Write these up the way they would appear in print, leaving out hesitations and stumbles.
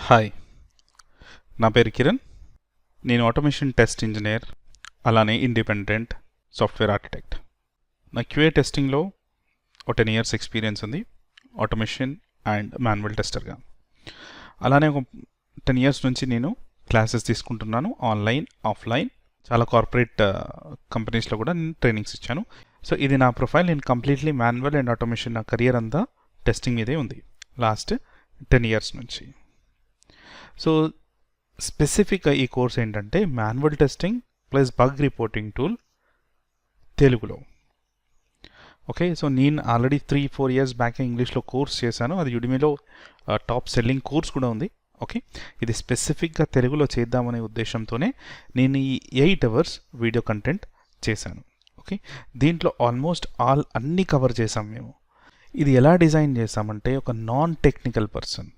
Hi, నా పేరు కిరణ్. నేను ఆటోమేషన్ టెస్ట్ ఇంజనీర్, అలానే ఇండిపెండెంట్ సాఫ్ట్వేర్ ఆర్కిటెక్ట్. నా క్యూఏ టెస్టింగ్లో ఒక 10 years ఎక్స్పీరియన్స్ ఉంది, ఆటోమేషన్ అండ్ మాన్యువల్ టెస్టర్గా. అలానే ఒక 10 years నుంచి నేను క్లాసెస్ తీసుకుంటున్నాను, ఆన్లైన్, ఆఫ్లైన్. చాలా కార్పొరేట్ కంపెనీస్లో కూడా నేను ట్రైనింగ్స్ ఇచ్చాను. సో ఇది నా ప్రొఫైల్. నేను కంప్లీట్లీ మాన్యువల్ అండ్ ఆటోమేషన్, నా కెరియర్ అంతా టెస్టింగ్ మీదే ఉంది లాస్ట్ 10 years నుంచి. సో స్పెసిఫిక్గా ఈ కోర్స్ ఏంటంటే manual testing plus bug reporting tool తెలుగులో. ఓకే, సో నేను ఆల్రెడీ 3-4 years బ్యాక్ ఇంగ్లీష్లో కోర్స్ చేశాను. అది యుడిమిలో టాప్ సెల్లింగ్ కోర్స్ కూడా ఉంది. ఓకే, ఇది స్పెసిఫిక్గా తెలుగులో చేద్దామనే ఉద్దేశంతోనే నేను ఈ 8 hours వీడియో కంటెంట్ చేశాను. ఓకే, దీంట్లో ఆల్మోస్ట్ అన్నీ కవర్ చేసాం మేము. ఇది ఎలా డిజైన్ చేసామంటే, ఒక నాన్ టెక్నికల్ పర్సన్,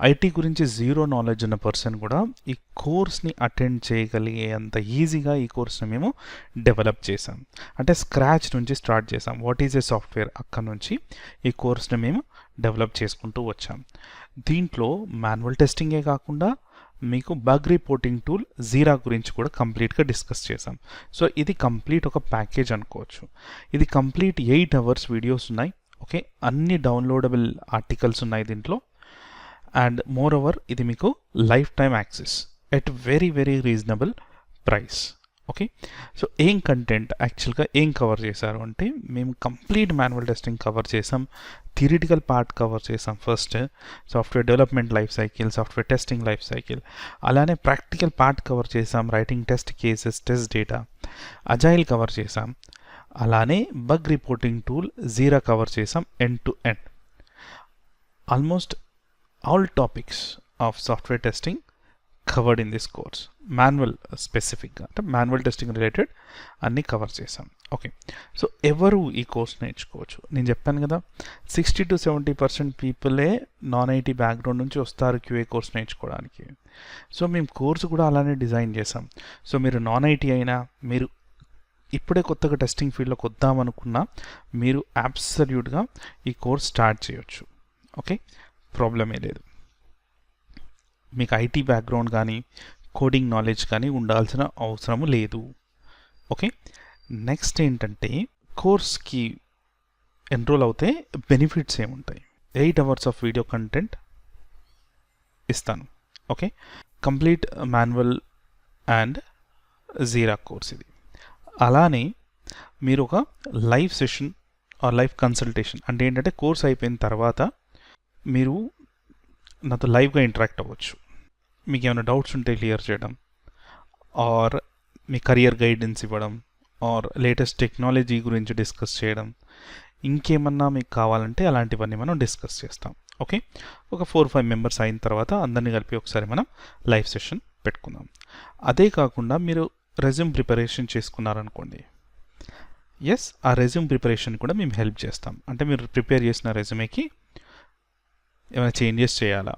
ఐటీ గురించి జీరో నాలెడ్జ్ ఉన్న పర్సన్ కూడా ఈ కోర్స్ని అటెండ్ చేయగలిగే అంత ఈజీగా ఈ కోర్స్ని మేము డెవలప్ చేసాం. అంటే స్క్రాచ్ నుంచి స్టార్ట్ చేసాం. వాట్ ఈజ్ ఏ సాఫ్ట్వేర్, అక్కడ నుంచి ఈ కోర్స్ని మేము డెవలప్ చేసుకుంటూ వచ్చాం. దీంట్లో మాన్యువల్ టెస్టింగే కాకుండా మీకు బగ్ రిపోర్టింగ్ టూల్ జీరా గురించి కూడా కంప్లీట్గా డిస్కస్ చేసాం. సో ఇది కంప్లీట్ ఒక ప్యాకేజ్ అనుకోవచ్చు. ఇది కంప్లీట్ 8 hours వీడియోస్ ఉన్నాయి. ఓకే, అన్ని డౌన్లోడబుల్ ఆర్టికల్స్ ఉన్నాయి దీంట్లో. అండ్ మోర్ ఓవర్ ఇది మీకు life time access at very very reasonable price. Okay, so ఏం కంటెంట్ యాక్చువల్గా ఏం కవర్ చేశారు అంటే, మేము కంప్లీట్ మాన్యువల్ టెస్టింగ్ కవర్ చేసాం, థియరిటికల్ పార్ట్ కవర్ చేసాం, first software development life cycle, software testing life cycle, అలానే ప్రాక్టికల్ పార్ట్ కవర్ చేసాం, writing test cases, test data, agile cover చేసాం, అలానే బగ్ రిపోర్టింగ్ టూల్ జీరా కవర్ చేసాం, end to end. Almost all topics of software testing covered in this course. Manual స్పెసిఫిక్గా అంటే manual testing related అన్నీ cover చేసాం. Okay, so ఎవరు ఈ course నేర్చుకోవచ్చు? నేను చెప్పాను కదా, 60-70% పీపులే నాన్ ఐటీ బ్యాక్గ్రౌండ్ నుంచి వస్తారు క్యూఏ కోర్స్ నేర్చుకోవడానికి. సో మేము కోర్సు కూడా అలానే డిజైన్ చేసాం. సో మీరు నాన్ ఐటీ అయినా, మీరు ఇప్పుడే కొత్తగా టెస్టింగ్ ఫీల్డ్లోకి వద్దామనుకున్నా, మీరు అబ్సల్యూట్గా ఈ కోర్స్ స్టార్ట్ చేయొచ్చు. ఓకే, ప్రాబ్లమే లేదు. మీకు ఐటీ బ్యాక్గ్రౌండ్ కానీ కోడింగ్ నాలెడ్జ్ కానీ ఉండాల్సిన అవసరం లేదు. ఓకే, నెక్స్ట్ ఏంటంటే, కోర్స్కి ఎన్రోల్ అవుతే బెనిఫిట్స్ ఏముంటాయి? 8 hours ఆఫ్ వీడియో కంటెంట్ ఇస్తాను. Okay, complete manual and jeera course ఇది. అలానే మీరు ఒక live session are live consultation, అంటే ఏంటంటే కోర్స్ అయిపోయిన తర్వాత మీరు నాతో లైవ్గా ఇంటరాక్ట్ అవ్వచ్చు. మీకు ఏమైనా డౌట్స్ ఉంటే క్లియర్ చేయడం, ఆర్ మీ కెరియర్ గైడెన్స్ ఇవ్వడం, ఆర్ లేటెస్ట్ టెక్నాలజీ గురించి డిస్కస్ చేయడం, ఇంకేమన్నా మీకు కావాలంటే అలాంటివన్నీ మనం డిస్కస్ చేస్తాం. ఓకే, ఒక 4-5 members అయిన తర్వాత అందరినీ కలిపి ఒకసారి మనం లైవ్ సెషన్ పెట్టుకుందాం. అదే కాకుండా మీరు రెజ్యూమ్ ప్రిపరేషన్ చేసుకున్నారనుకోండి, ఎస్, ఆ రెజ్యూమ్ ప్రిపరేషన్ కూడా మేము హెల్ప్ చేస్తాం. అంటే మీరు ప్రిపేర్ చేసిన రెజ్యూమేకి ఏమైనా చేంజెస్ చేయాలా?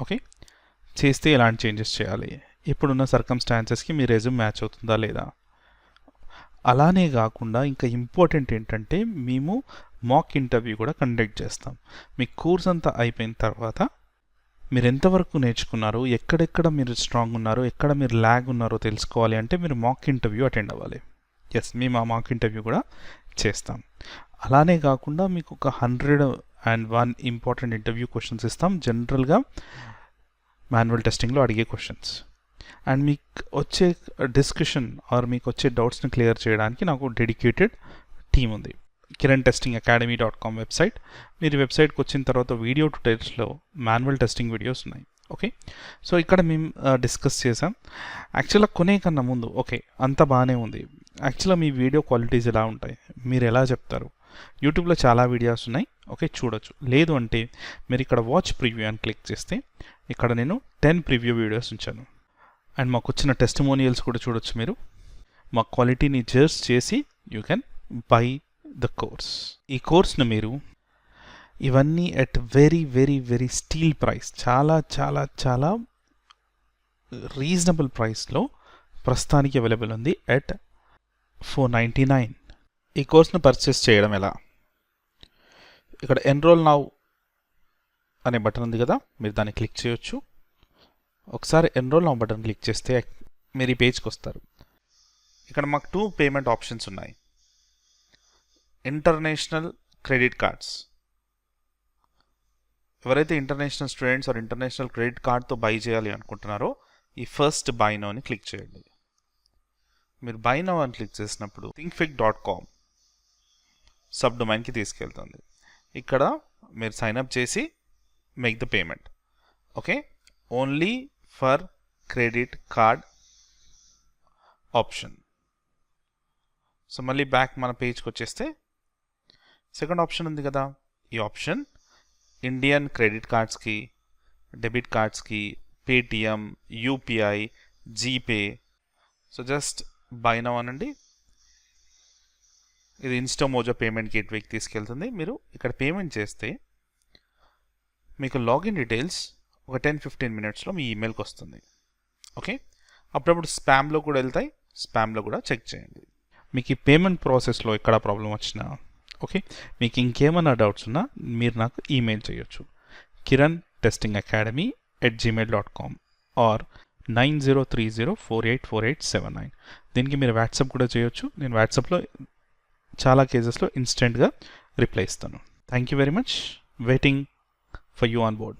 ఓకే, చేస్తే ఎలాంటి చేంజెస్ చేయాలి? ఇప్పుడున్న సర్కమ్స్టాన్సెస్కి మీ రెజ్యూమ్ మ్యాచ్ అవుతుందా లేదా? అలానే కాకుండా ఇంకా ఇంపార్టెంట్ ఏంటంటే, మేము మాక్ ఇంటర్వ్యూ కూడా కండక్ట్ చేస్తాం. మీ కోర్స్ అంతా అయిపోయిన తర్వాత మీరు ఎంతవరకు నేర్చుకున్నారు, ఎక్కడెక్కడ మీరు స్ట్రాంగ్ ఉన్నారో, ఎక్కడ మీరు ల్యాగ్ ఉన్నారో తెలుసుకోవాలి అంటే మీరు మాక్ ఇంటర్వ్యూ అటెండ్ అవ్వాలి. ఎస్, మేము ఆ మాక్ ఇంటర్వ్యూ కూడా చేస్తాం. అలానే కాకుండా మీకు ఒక 101 ఇంపార్టెంట్ ఇంటర్వ్యూ క్వశ్చన్స్ ఇస్తాం, జనరల్గా మాన్యువల్ టెస్టింగ్లో అడిగే క్వశ్చన్స్. అండ్ మీకు వచ్చే డిస్కషన్ ఆర్ మీకు వచ్చే డౌట్స్ని క్లియర్ చేయడానికి నాకు డెడికేటెడ్ టీమ్ ఉంది. kiranTestingAcademy.com website. మీరు వెబ్సైట్కి వచ్చిన తర్వాత వీడియో ట్యూటోరియల్స్లో మాన్యువల్ టెస్టింగ్ వీడియోస్ ఉన్నాయి. ఓకే, సో ఇక్కడ మేము డిస్కస్ చేసాం. యాక్చువల్గా కొనే కన్నా ముందు ఓకే అంతా బాగానే ఉంది, యాక్చువల్గా మీ వీడియో క్వాలిటీస్ ఎలా ఉంటాయి, మీరు ఎలా చెప్తారు? యూట్యూబ్లో చాలా వీడియోస్ ఉన్నాయి. ఓకే, చూడొచ్చు. లేదు అంటే మీరు ఇక్కడ వాచ్ ప్రివ్యూ అని క్లిక్ చేస్తే ఇక్కడ నేను 10 ప్రివ్యూ వీడియోస్ ఉంచాను. అండ్ మాకు వచ్చిన టెస్టిమోనియల్స్ కూడా చూడొచ్చు. మీరు మా క్వాలిటీని జడ్జ్ చేసి you can buy the course. ఈ కోర్స్ను మీరు ఇవన్నీ at very very very steel price, చాలా చాలా చాలా రీజనబుల్ ప్రైస్లో ప్రస్తుతానికి అవైలబుల్ ఉంది ఎట్ 499. ఈ కోర్స్ను పర్చేస్ చేయడం ఎలా? ఇక్కడ ఎన్రోల్ నౌ అనే బటన్ ఉంది కదా, మీరు దాన్ని క్లిక్ చేయొచ్చు. ఒకసారి ఎన్రోల్ నౌ బటన్ క్లిక్ చేస్తే మీరు ఈ పేజ్కి వస్తారు. ఇక్కడ మాకు 2 పేమెంట్ ఆప్షన్స్ ఉన్నాయి. International credit cards. ఎవరైతే international students or international credit కార్డ్తో బై చేయాలి అనుకుంటున్నారో ఈ ఫస్ట్ బై నౌ అని క్లిక్ చేయండి. మీరు బై నౌ అని క్లిక్ చేసినప్పుడు thinkific.com సబ్ డొమైన్కి తీసుకెళ్తుంది. ఇక్కడ మీరు సైన్అప్ చేసి make the payment. Okay, only for credit card option. So మళ్ళీ బ్యాక్ మన పేజ్కి వచ్చేస్తే సెకండ్ ఆప్షన్ ఉంది కదా, ఈ ఆప్షన్ ఇండియన్ క్రెడిట్ కార్డ్స్కి, డెబిట్ కార్డ్స్కి, Paytm, UPI, GPay. So just buy now అనండి. ఇది ఇన్స్టామోజో పేమెంట్ గేట్వేకి తీసుకెళ్తుంది. మీరు ఇక్కడ పేమెంట్ చేస్తే మీకు లాగిన్ డీటెయిల్స్ ఒక 10-15 మినిట్స్లో మీ ఈమెయిల్కి వస్తుంది. ఓకే, అప్పుడప్పుడు స్పామ్లో కూడా వెళ్తాయి, స్పామ్లో కూడా చెక్ చేయండి. మీకు ఈ పేమెంట్ ప్రాసెస్లో ఎక్కడ ప్రాబ్లం వచ్చినా, ఓకే, మీకు ఇంకేమైనా డౌట్స్ ఉన్నా మీరు నాకు ఈమెయిల్ చేయొచ్చు. kiran.testingacademy@gmail.com are 9030484879. దీనికి మీరు వాట్సాప్ కూడా చేయొచ్చు. నేను వాట్సాప్లో చాలా కేసెస్లో ఇన్స్టెంట్గా రిప్లై ఇస్తాను. Thank you very much. Waiting for you on board.